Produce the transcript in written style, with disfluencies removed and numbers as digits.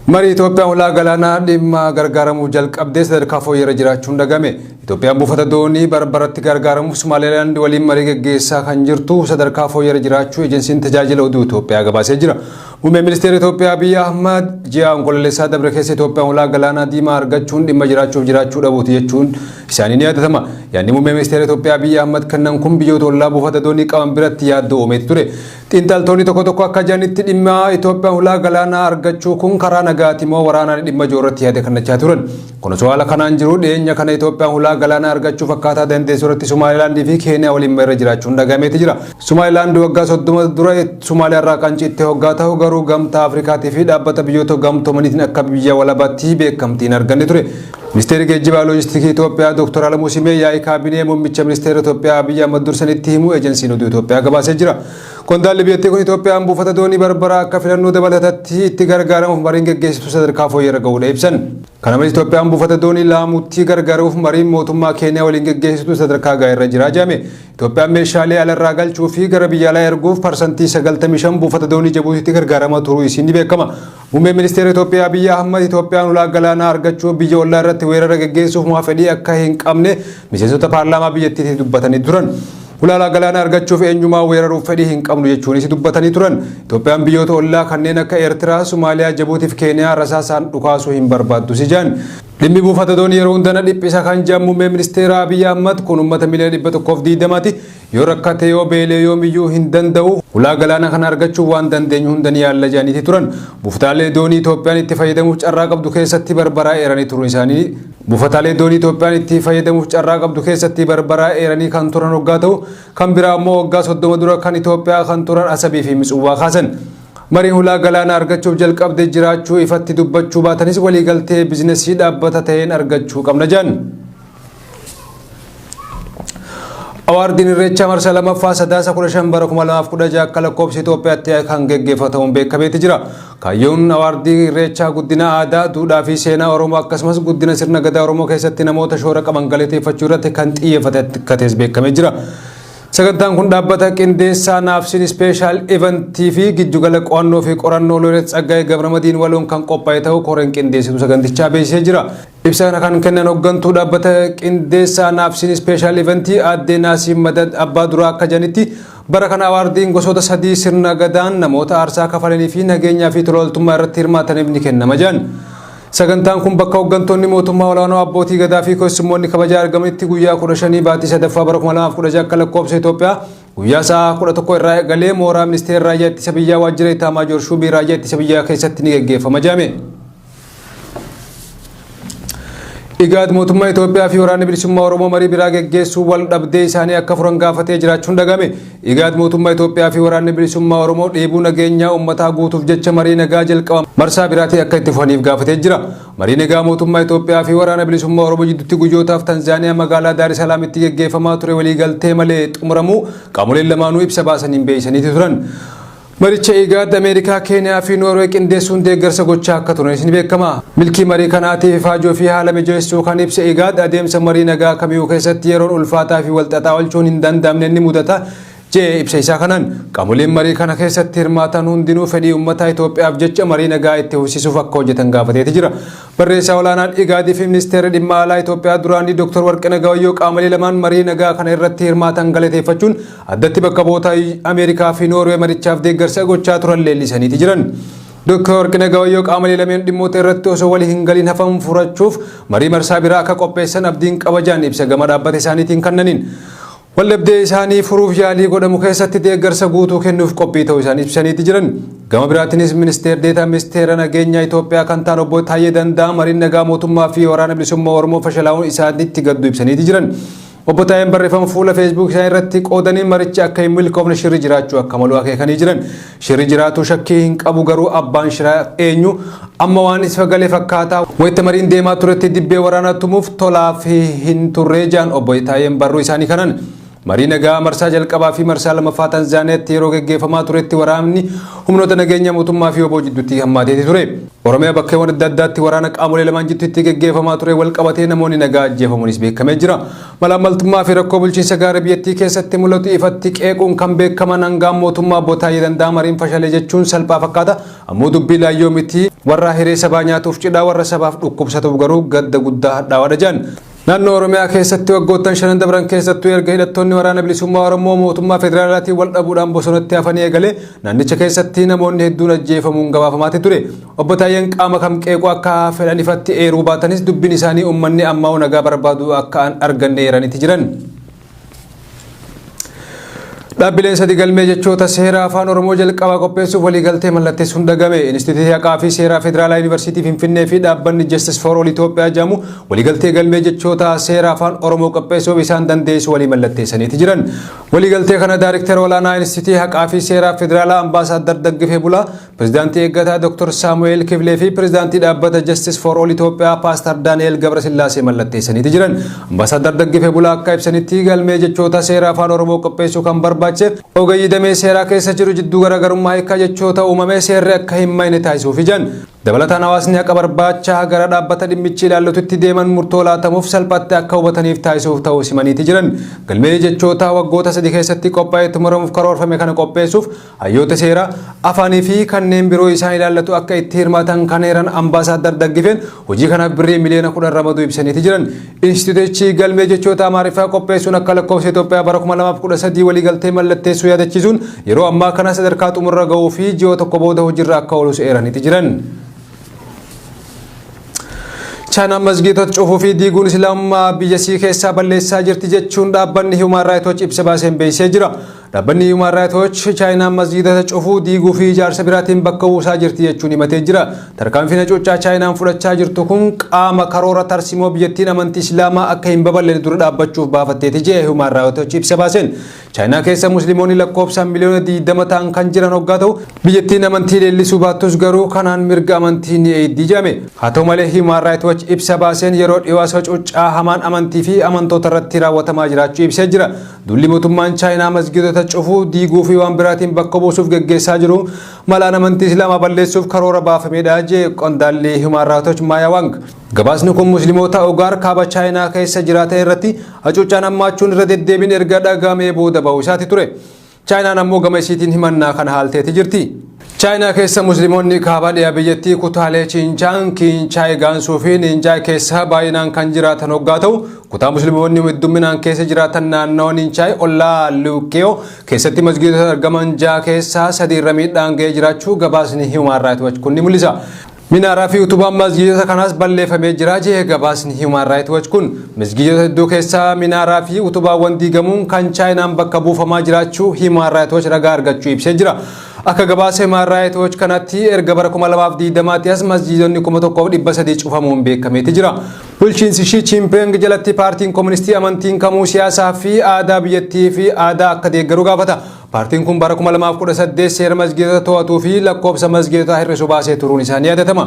Mari Itoophiyaa ulaa galaanaa dhimma gargaaramuu jalqabdee sadarkaa fooyya'aa jiraachuun dhagame. Itoophiyaan buufata doonii barbaratti gargaaramuuf Somaalilaand waliin marii gaggeessaa kan jirtu sadarkaa fooyya'aa jiraachuu ejensiin tajaajila oduu Itoophiyaa gabaasee jira. Muummeen ministeera Itoophiyaa Abiy Ahmad ji'a onkololeessaa dabre keessa Itoophiyaan ulaa galaanaa diimaa argachuun dhimma jiraachuu dhabuuti jechuun isaanii ni yaadatama. Yaadni muummee ministeera Itoophiyaa Abiy Ahmad kannan kun biyyoota ollaa buufata doonii qaban biratti yaaddoo uumeeti ture. Xiinxaltoonni tokko akka jedhanitti dhimma Itoophiyaan ulaa galaanaa argachuu kun karaa nagaati moo waraanaan dhimma joorratti yaade kannachaa turan. Kun haala kanaan jiru dhiyeenya kana Itoophiyaan ulaa galaanaa argachuuf akkaataa dandeessu irratti Somaalilaandii fi Keeniyaa waliin irra jiraachuun dhagameeti jira. Somaalilaand waggaa 30 dura Somaaliyaa irraa qanciittee hoggaa ta'u garuu gamtaa Afrikaatii fi dhaabbata biyyoota gamtoomaniitiin akka biyya walabaatti beekamtiin arganne ture. Ministeerri geejjibaa loojistiikii Itoophiyaa Dr. Alamuu Simee yaa'ii kaabinee muummicha ministeera Itoophiyaa Abiy Ahmad dursanitti himu ejensiin oduu Itoophiyaa gabaasee jira. Qondaalli biyyattii kun Itoophiyaan buufata doonii barbaraa akka filannoo dabalatatti itti gargaaramuuf mariin gaggeessitu sadarkaa fooyya'aa ga'uudha ibsan. Kana malees Itoophiyaan buufata doonii laamuutti gargaaruuf mariin mootummaa Keeniyaa waliin gaggeessitu sadarkaa gaariirra jira jedhame. Itoophiyaan meeshaalee alarraa galchuu fi gara biyya alaa erguuf parsantii 95 buufata doonii Jibuutiitti gargaaramaa turuu isiin ni beekama. Muummeen ministeera Itoophiyaa Abiy Ahmad Itoophiyaan ulaa galaanaa argachuuf biyya ollaa irratti weerara gaggeessuuf fedhii akka hin qabne miseensota paarlaamaa biyyattiitti dubbatanii turan. Ulaa galaanaa argachuuf eenyumaa weeraruuf fedhii hin qabnu jechuunis dubbatanii turan. Itoophiyaan biyyoota ollaa kanneen akka Eertiraa, Somaaliyaa, Jibuutii fi Keeniyaa rasaasaan dhukaasuu hin barbaaddu jedhan. Dhimmi buufata doonii yeroo hundaa dhiphisa kan jedhan muummee ministeera Abiy Ahmad kun uummata miliyoona 120ti yoo rakkate yoo beelee yoomiyyuu hin danda'u ulaa galaanaa kana argachuuf waan dandeenyu hunda ni yaalla jedhaniiti turan. Buufataalee doonii Itoophiyaan itti fayyadamuuf carraa qabdu keessatti barbaraa eeranii turuun isaanii buufataalee doonii Itoophiyaan itti fayyadamuuf carraa qabdu keessatti barbaraa eeranii kan turan hoggaa ta'u kan biraa immoo waggaa 30 dura kan Itoophiyaa kan turan Asabii fi Mitsuwaa kaasan. Mariin ulaa galaanaa argachuuf jalqabdee jiraachuu ifatti dubbachuu baatanis waliigaltee biizinesii dhaabbata ta'een argachuu qabna jedhan. Awaardiin Irreechaa marsaa lamaffaa sadaasa 15 bara 2016 akka lakkoofsa Itoophiyaatti kan gaggeeffatamuun beekameeti jira. Kaayyoon awaardii Irreechaa guddina aadaa, duudhaa fi seenaa Oromoo akkasumas guddina sirna gadaa Oromoo keessatti namoota shoora qaban galateeffachuu irratti kan xiyyeeffate ta'uun beekamee jira. Sagantaan kun dhaabbata qindeessaa naafsin speeshaal eventii fi giddugala qo'annoo fi qorannoo Looret Tsaggaayee Gabramadiin waloon kan qophaa'e ta'uu koreen qindeessitu sagantichaa beeksisee jira. Ibsa kana kan kennan hooggantuu dhaabbata qindeessaa naafsin speeshaal eventii aadde Naasiim Madad Abbaa Duraa akka jedhanitti bara kana awaardiin gosoota 3 sirna gadaan namoota aarsaa kafalanii fi nageenyaa fi tola ooltummaa irratti hirmaataniif ni kennama jedhan. Sagantaan kun bakka hooggantoonni mootummaa olaanoo abbootii gadaa fi keessummoonni kabajaa argamanitti guyyaa 15 baatii 3ffaa bara 2016 akka lakkoofsa Itoophiyaa guyyaa sa'a 11 irraa eegalee mooraa ministeera raayyaa ittisa biyyaa waajjira Itaamaajoor Shuubii raayyaa ittisa biyyaa keessatti ni gaggeeffama jedhame. Igaad mootummaa Itoophiyaa fi waraanni bilisummaa Oromoo marii biraa gaggeessuu wal dhabdee isaanii akka furan gaafatee jiraachuun dhagame. Igaad mootummaa Itoophiyaa fi waraanni bilisummaa Oromoo dheebuu nageenyaa uummataa guutuuf jecha marii nagaa jalqaban marsaa biraatii akka itti fufaniif gaafatee jira. Marii nagaa mootummaa Itoophiyaa fi waraana bilisummaa Oromoo jidduutti guyyootaaf Tanzaaniyaa magaalaa Daar es Salaamitti gaggeeffamaa ture waliigaltee malee xumuramuu qaamoleen lamaanuu ibsa baasaniin beeksisaniiti turan. Maricha Igaad Ameerikaa, Keeniyaa fi Noorwee qindeessuun deeggarsa gochaa akka turan ni beekama. Milkii marii kanaatiif faajoo fi haala mijeessuu kan ibsa Igaad adeemsa marii nagaa kamiyyuu keessatti yeroon ulfaataa fi walxaxaa oolchuun hin danda'amne ni mudata jee ibsa isaa kanaan qaamoleen marii kana keessatti hirmaatan hundinuu fedhii uummataa Itoophiyaaf jecha marii nagaa itti fufsiisuuf akka hojjetan gaafateeti jira. Barreessaa olaanaan Igaadii fi ministeerri dhimma alaa Itoophiyaa duraanii Dr. Warqinaa Gabayyoo qaamolee lamaan marii nagaa kana irratti hirmaatan galateeffachuun addatti bakka bu'oota Ameerikaa fi Noorwee marichaaf deeggarsa gochaa turan leellisaniiti jiran. Dr. Warqinaa Gabayyoo qaamolee lameen dhimmoota irratti osoo walii hin galiin hafan furachuuf marii marsaa biraa akka qopheessan abdiin qaban ibsa gama dhaabbata isaaniitiin kennaniin. Waldhabdee isaanii furuuf yaalii godhamu keessatti deeggarsa guutuu kennuuf qophii ta'uu isaanii ibsaniiti jiran. Gama biraatiinis ministeera deetaa ministeera nageenyaa Itoophiyaa kan ta'an obbo Taayyee Danda'a mariin nagaa mootummaa fi waraana bilisummaa Oromoo fashalaa'uun isaanitti gaddu ibsaniiti jiran. Obbo Taayyeen barreeffama fuula Facebook isaanii irratti qoodanii marichi akka hin milkoofne shirri jiraachuu akka malu akeekanii jiran. Shirri jiraatu shakkii hin qabu garuu abbaan shiraa eenyu amma waan isa galee fakkaataa wayita mariin deemaa turetti dibbee waraanaa tumuuf tolaaf hin turre jedhan obbo Taayyeen barruu isaanii kanan. marii nagaa marsaa jalqabaa fi marsaa lammaffaa Tanzaaniyaatti yeroo gaggeeffamaa turetti waraanni humnoota nageenya mootummaa fi obbo jidduutti hammaateeti ture. Oromiyaa bakkeewwan adda addaatti waraana qaamolee lamaan jidduutti gaggeeffamaa ture wal qabatee namoonni nagaa ajjeefamuunis beekamee jira. Malaamaltummaa fi rakkoo bulchiinsa gaarii biyyattii keessatti mul'atu ifatti qeequun kan beekaman hangaan mootummaa Obbo Taayyee Danda'a mariin fashalee jechuun salphaa fakkaata. Ammoo dubbii laayyoo miti warra hiree sabaa nyaatuuf cidhaa warra sabaaf dhukkubsatuuf garuu gadda guddaa hadhaawaa jiran. Naannoo Oromiyaa keessatti waggoottan 5 dabran keessattuu erga hidhattoonni waraana bilisummaa Oromoo mootummaa federaalaatiin wal dhabuudhaan bosonatti hafanii eegale naannicha keessatti namoonni hedduun ajjeefamuun gabaafamaati ture. Obbo Taayyeen qaama kam qeequu akka fedhan ifatti eeruu baatanis dubbiin isaanii uummanni ammaa nagaa barbaadu akka arganne eeraniiti jiran. Dhaabbileen sadii galmee jechoota seera afaan Oromoo jalqabaa qopheessuuf waliigaltee mallatteessuun dhagame. Inistituutii Haqaa fi Seeraa Federaalaa Yuunivarsiitii Finfinnee fi dhaabbanni Justice for All Itoophiyaa jedhamu waliigaltee galmee jechoota seera afaan Oromoo qopheessuuf isaan dandeessu walii mallatteessaniiti jiran. Waliigaltee kana Daayirektara olaanaa Inistituutii Haqaa fi Seeraa Federaalaa Ambaasaadar Daggifee Bulaa, Pireezidaantii eeggataa Dr. Saamu'eel Kifilee fi Pireezidaantii dhaabbata Justice for All Itoophiyaa Paaster Daani'eel Gabrasillaasee mallatteessaniiti jiran. Ambaasaadar Daggifee Bulaa akka ibsanitti galmee jechoota seera afaan Oromoo qopheessuu kan ogeeyyii damee seeraa keessa jiru jidduu garaagarummaa hiikaa jechoota uumamee seerri akka hin mayne taasisuuf ijan. Dabalataan hawaasni akka barbaacha gara dhaabbata dhimmichi ilaallututti deeman murtoo laatamuuf salphatti akka hubataniif taasisuuf ta'uu simaniiti jiran. Galmee jechoota waggoota 3 keessatti qophaa'ee xumuramuuf karoorfame kana qopheessuuf hayyoota seeraa afaanii fi kanneen biroo isaan ilaallatu akka itti hirmaatan kan eeran Ambaasaadar Daggifeen hojii kanaaf birrii miliyoona 10 ramaduu ibsaniiti jiran. Inistituutichi galmee jechoota Amaariffaa qopheessuun akka lakkoofsa Itoophiyaa bara 2013 waliigaltee mallatteessuu yaadachiisuun yeroo ammaa kana sadarkaa xumurra ga'uu fi ji'oo tokko booda hojiirra akka oolus eeraniiti jiran. Chaayinaan masgiidota cufuu fi diiguun Islaamaa biyyasii keessaa balleessaa jirti jechuun dhaabbanni Human Rights Watch ibsa baaseen beeksisee jira. Dhaabbanni Human Rights Watch Chaayinaan masgiidota cufuu diiguu fi ijaarsa biraatiin bakka buusaa jirti jechuun himatee jira. Tarkaanfiin hacuuccaa Chaayinaan fudhachaa jirtu kun qaama karoora tarsimoo biyyattiin amantii Islaamaa akka hin babal'ine dura dhaabbachuuf baafatteeti jedhe Human Rights Watch ibsa baaseen. Chaayinaa keessa musliimoonni lakkoofsaan miliyoona 20 ta'an kan jiran hoggaa ta'u biyyattiin amantii leellisuu baattus garuu kanaan mirga amantii ni eeddii jedhame. Haa ta'u malee Human Rights Watch ibsa baaseen yeroo dhiyoo hacuuccaa hamaan amantii fi amantoota irratti raawwatamaa jiraachuu ibsee jira. Dulli mootummaan Chaayinaa masgiidota cufuu diiguu fi waan biraatiin bakka buusuuf gaggeessaa jiru malaan amantii Islaamaa balleessuuf karoora baafamedha jedhe qondaalli Human Rights Watch Maaya Wang. Gabaasni kun musliimoota Ugaar kaaba Chaayinaa keessa jiraatan irratti hacuuccaan hammaachuun irra deddeebiin erga dhagaamee booda ba'uu isaati ture. Chaayinaan ammoo gama isiitiin himannaa kana haalteeti jirti. Chaayinaa keessa musliimoonni kaaba dhiyaa biyyattii kutaalee Xinjiang, Qinghai, Gansuu fi Ningxia keessa baay'inaan kan jiraatan hoggaa ta'u kutaa musliimoonni hedduminaan keessa jiraatan naannoo Ningxia ollaa Luuqeeyo keessatti masgiidota argaman 6 keessaa 3 irra miidhaan ga'ee jiraachuu gabaasni Human Rights Watch kun ni mul'isa. Minaaraa fi utubaan masgiidota kanaas balleeffamee jira jedhe gabaasni Human Rights Watch kun. Masgiidota hedduu keessaa minaaraa fi utubaawwan diigamuun kan Chaayinaan bakka buufamaa jiraachuu Human Rights Watch ragaa argachuu ibsee jira. Akka gabaasa Human Rights Watch kanatti erga bara 2020 as masjiidonni 1300 cufamuun beekameeti jira. Bulchiinsi Xi Jinping jalatti paartiin kooministii amantiin kamuu siyaasaa fi aadaa biyyattii fi aadaa akka deeggaru gaafata. Paartiin kun bara 2018 seera masgiidota to'atuu fi lakkoofsa masgiidota hir'isuu baasee turuun isaanii yaadatama.